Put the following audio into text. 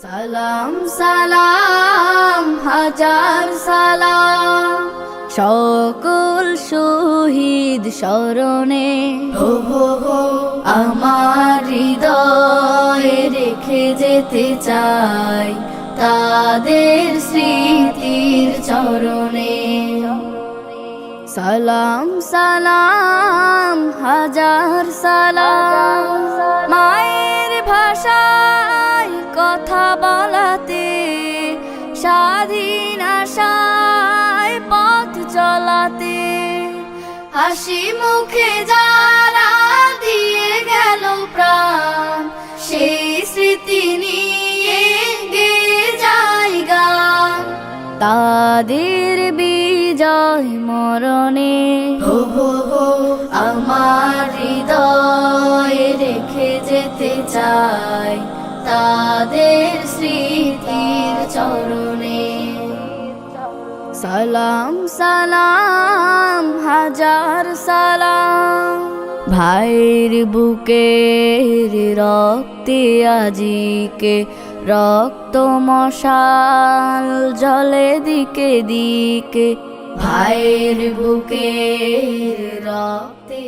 সালাম সালাম হাজার সালাম সকল শহীদ স্মরণে, হো হো হো আমার হৃদয়ে রেখে যেতে চাই তাদের স্মৃতির চরণে। সালাম সালাম হাজার সালাম মায়ের ভাষায় কথা বলাতে, স্বাধীন আশায় পথ চলাতে, হাসি মুখে যারা দিয়ে গেল প্রাণ, সেই স্মৃতি নিয়ে গেয়ে যায় গান তাদের বিজয় মরণে। হো হো হো আমার হৃদয়ে রেখে যেতে চাই তাদের স্মৃতির চরণে। সালাম সালাম হাজার সালাম ভাইয়ের বুকের রক্তে আজিকে রক্ত মশাল জলে দিকে দিকে, ভাইয়ের বুকের রক্তে